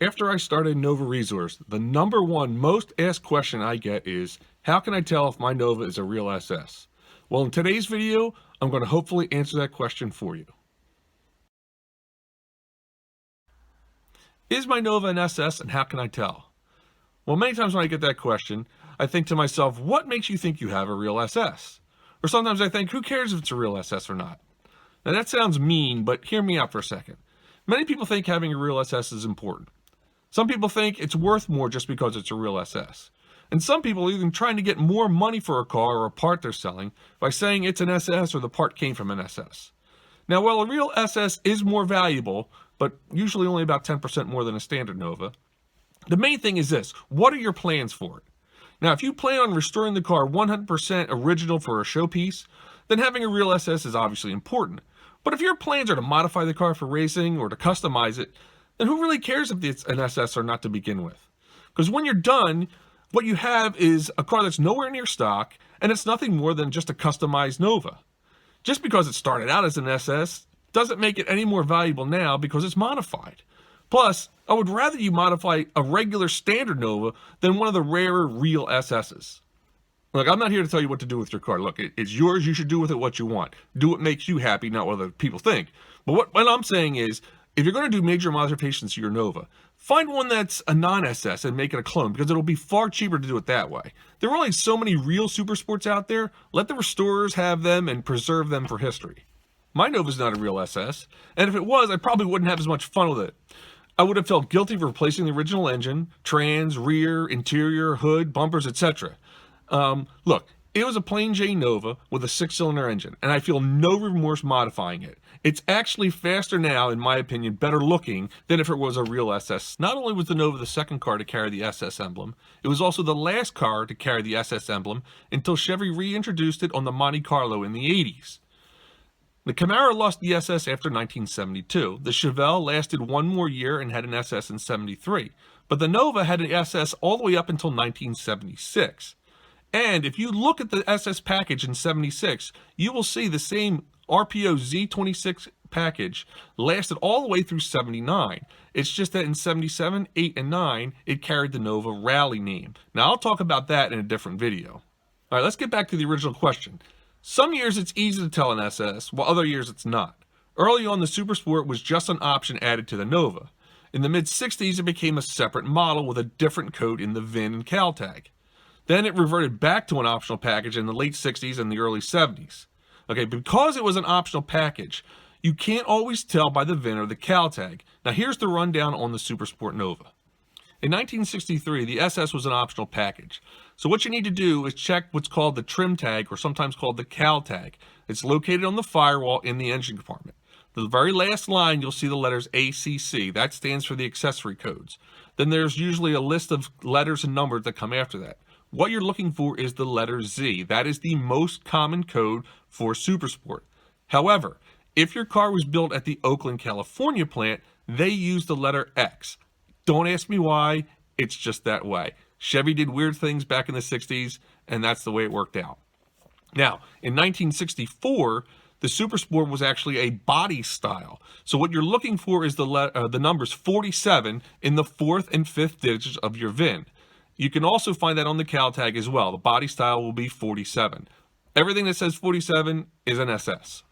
After I started NovaResource, the number one most asked question I get is, how can I tell if my Nova is a real SS? Well, in today's video, I'm going to hopefully answer that question for you. Is my Nova an SS and how can I tell? Well, many times when I get that question, I think to myself, what makes you think you have a real SS? Or sometimes I think, who cares if it's a real SS or not? Now that sounds mean, but hear me out for a second. Many people think having a real SS is important. Some people think it's worth more just because it's a real SS. And some people are even trying to get more money for a car or a part they're selling by saying it's an SS or the part came from an SS. Now, while a real SS is more valuable, but usually only about 10% more than a standard Nova, the main thing is this: what are your plans for it? Now, if you plan on restoring the car 100% original for a showpiece, then having a real SS is obviously important. But if your plans are to modify the car for racing or to customize it, then who really cares if it's an SS or not to begin with? Because when you're done, what you have is a car that's nowhere near stock, and it's nothing more than just a customized Nova. Just because it started out as an SS doesn't make it any more valuable now because it's modified. Plus, I would rather you modify a regular standard Nova than one of the rarer real SSs. Look, I'm not here to tell you what to do with your car. Look, it's yours. You should do with it what you want. Do what makes you happy, not what other people think. But what I'm saying is, if you're going to do major modifications to your Nova, find one that's a non-SS and make it a clone, because it'll be far cheaper to do it that way. There are only so many real super sports out there. Let the restorers have them and preserve them for history. My Nova's not a real SS, and if it was, I probably wouldn't have as much fun with it. I would have felt guilty for replacing the original engine, trans, rear, interior, hood, bumpers, etc. Look, it was a plain Jane Nova with a 6-cylinder engine, and I feel no remorse modifying it. It's actually faster now, in my opinion, better looking than if it was a real SS. Not only was the Nova the second car to carry the SS emblem, it was also the last car to carry the SS emblem until Chevy reintroduced it on the Monte Carlo in the 80s. The Camaro lost the SS after 1972. The Chevelle lasted one more year and had an SS in 73. But the Nova had an SS all the way up until 1976. And if you look at the SS package in 76, you will see the same RPO Z26 package lasted all the way through 79. It's just that in 77, 8, and 9, it carried the Nova Rally name. Now, I'll talk about that in a different video. All right, let's get back to the original question. Some years it's easy to tell an SS, while other years it's not. Early on, the Super Sport was just an option added to the Nova. In the mid-60s, it became a separate model with a different code in the VIN and cal tag. Then it reverted back to an optional package in the late 60s and the early 70s. Okay, because it was an optional package, you can't always tell by the VIN or the cal tag. Now here's the rundown on the Super Sport Nova. In 1963, the SS was an optional package. So what you need to do is check what's called the trim tag, or sometimes called the cal tag. It's located on the firewall in the engine compartment. The very last line, you'll see the letters ACC. That stands for the accessory codes. Then there's usually a list of letters and numbers that come after that. What you're looking for is the letter Z. That is the most common code for Super Sport. However, if your car was built at the Oakland, California plant, they use the letter X. Don't ask me why, it's just that way. Chevy did weird things back in the 60s, and that's the way it worked out. Now, in 1964, the Super Sport was actually a body style. So what you're looking for is the numbers 47 in the 4th and 5th digits of your VIN. You can also find that on the cal tag as well. The body style will be 47. Everything that says 47 is an SS.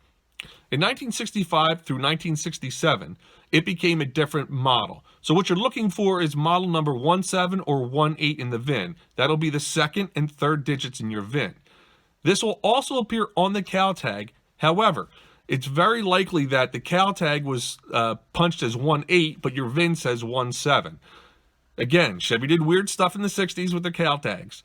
In 1965 through 1967, it became a different model. So what you're looking for is model number 17 or 18 in the VIN. That'll be the 2nd and 3rd digits in your VIN. This will also appear on the cal tag. However, it's very likely that the cal tag was punched as 18, but your VIN says 17. Again, Chevy did weird stuff in the 60s with their cal tags.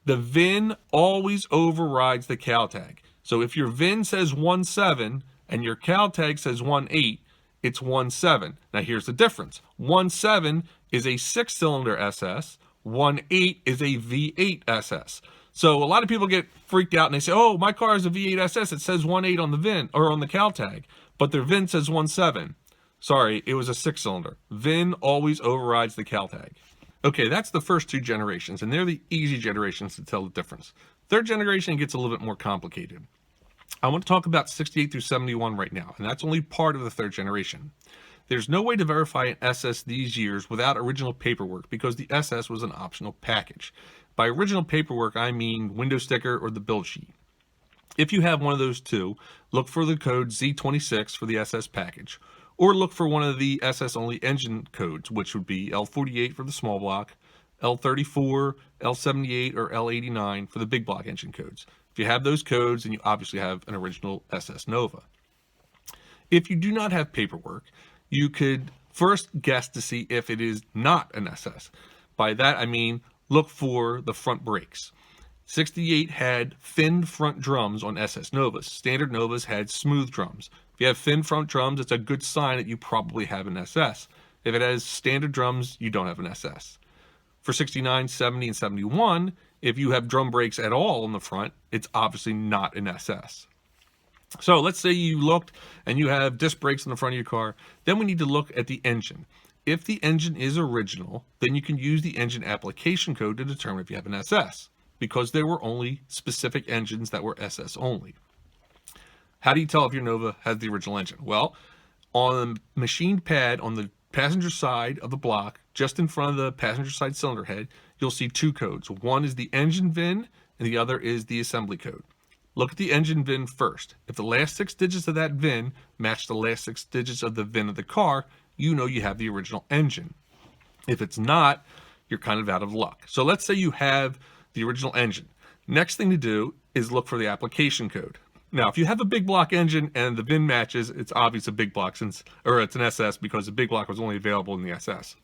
The VIN always overrides the cal tag. So if your VIN says 17 and your cal tag says 18, it's 17. Now here's the difference. 17 is a 6-cylinder SS. 18 is a V8 SS. So a lot of people get freaked out and they say, oh, my car is a V8 SS. It says 18 on the VIN or on the cal tag, but their VIN says 17. Sorry, it was a 6-cylinder. VIN always overrides the cal tag. Okay, that's the first two generations, and they're the easy generations to tell the difference. Third generation gets a little bit more complicated. I want to talk about 68 through 71 right now, and that's only part of the third generation. There's no way to verify an SS these years without original paperwork because the SS was an optional package. By original paperwork, I mean window sticker or the build sheet. If you have one of those two, look for the code Z26 for the SS package, or look for one of the SS only engine codes, which would be L48 for the small block, L34, L78, or L89 for the big block engine codes. If you have those codes, then you obviously have an original SS Nova. If you do not have paperwork, you could first guess to see if it is not an SS. By that I mean look for the front brakes. 68 had finned front drums on SS Novas. Standard Novas had smooth drums. If you have finned front drums, it's a good sign that you probably have an SS. If it has standard drums, you don't have an SS. For 69, 70, and 71, if you have drum brakes at all on the front, it's obviously not an SS. So let's say you looked and you have disc brakes on the front of your car. Then we need to look at the engine. If the engine is original, then you can use the engine application code to determine if you have an SS, because there were only specific engines that were SS only. How do you tell if your Nova has the original engine? Well, on the machined pad on the passenger side of the block, just in front of the passenger side cylinder head, you'll see two codes. One is the engine VIN and the other is the assembly code. Look at the engine VIN first. If the last 6 digits of that VIN match the last 6 digits of the VIN of the car, you know you have the original engine. If it's not, you're kind of out of luck. So let's say you have the original engine. Next thing to do is look for the application code. Now, if you have a big block engine and the VIN matches, it's obvious a big block or it's an SS because the big block was only available in the SS.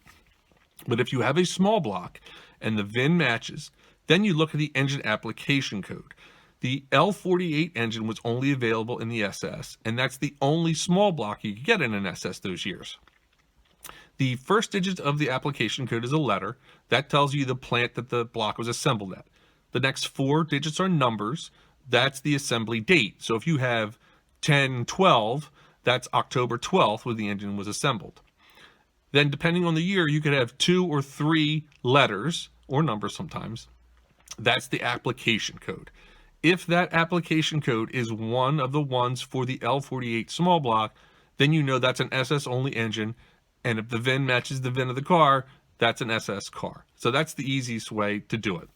But if you have a small block and the VIN matches, then you look at the engine application code. The L48 engine was only available in the SS, and that's the only small block you could get in an SS those years. The first digit of the application code is a letter. That tells you the plant that the block was assembled at. The next 4 digits are numbers. That's the assembly date. So if you have 1012, that's October 12th when the engine was assembled. Then depending on the year, you could have 2 or 3 letters, or numbers sometimes. That's the application code. If that application code is one of the ones for the L48 small block, then you know that's an SS only engine. And if the VIN matches the VIN of the car, that's an SS car. So that's the easiest way to do it.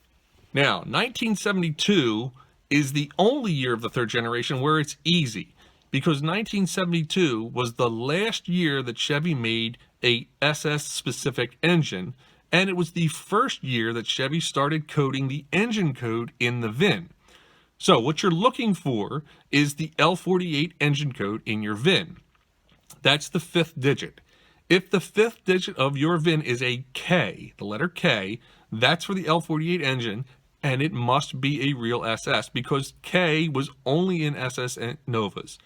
Now, 1972 is the only year of the third generation where it's easy, because 1972 was the last year that Chevy made a SS specific engine, and it was the first year that Chevy started coding the engine code in the VIN. So what you're looking for is the L48 engine code in your VIN. That's the 5th digit. If the 5th digit of your VIN is a K, the letter K, that's for the L48 engine, and it must be a real SS because K was only in SS Novas.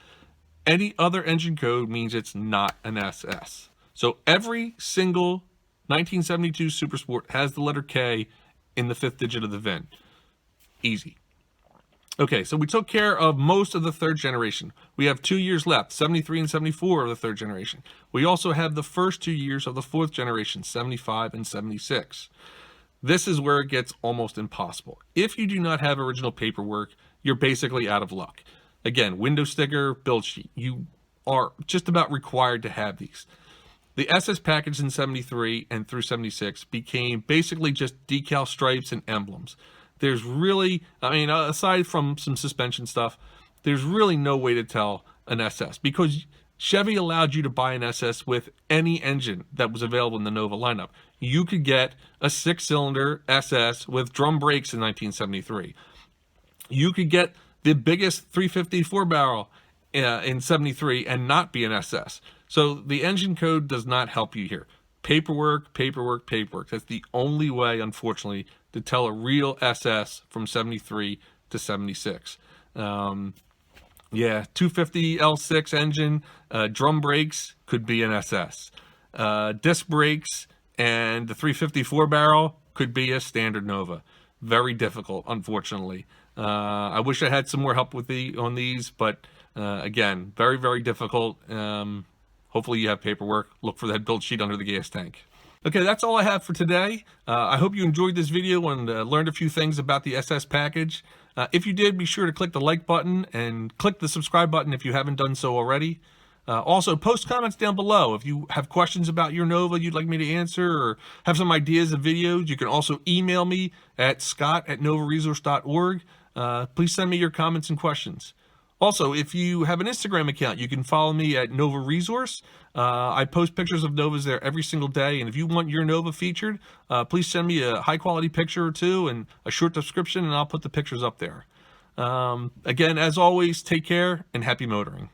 Any other engine code means it's not an SS. So every single 1972 Super Sport has the letter K in the 5th digit of the VIN. Easy. Okay, so we took care of most of the third generation. We have 2 years left, 73 and 74 of the third generation. We also have the first 2 years of the 4th generation, 75 and 76. This is where it gets almost impossible. If you do not have original paperwork, you're basically out of luck. Again, window sticker, build sheet. You are just about required to have these. The SS package in 73 and through 76 became basically just decal stripes and emblems. There's really, aside from some suspension stuff, there's really no way to tell an SS because Chevy allowed you to buy an SS with any engine that was available in the Nova lineup. You could get a 6-cylinder SS with drum brakes in 1973. You could get the biggest 350 4-barrel in 73 and not be an SS. So the engine code does not help you here. Paperwork, paperwork, paperwork. That's the only way, unfortunately, to tell a real SS from 73 to 76. 250 L6 engine, drum brakes could be an SS. Disc brakes and the 350 4-barrel could be a standard Nova. Very difficult, unfortunately. I wish I had some more help on these, but again, very, very difficult. Hopefully you have paperwork. Look for that build sheet under the gas tank. Okay, that's all I have for today. I hope you enjoyed this video and learned a few things about the SS package. If you did, be sure to click the like button and click the subscribe button if you haven't done so already. Also, post comments down below. If you have questions about your Nova you'd like me to answer, or have some ideas of videos, you can also email me at scott@novaresource.org. Please send me your comments and questions. Also, if you have an Instagram account, you can follow me at NovaResource. I post pictures of Novas there every single day, and if you want your Nova featured, please send me a high-quality picture or two and a short description, and I'll put the pictures up there. Again, as always, take care and happy motoring.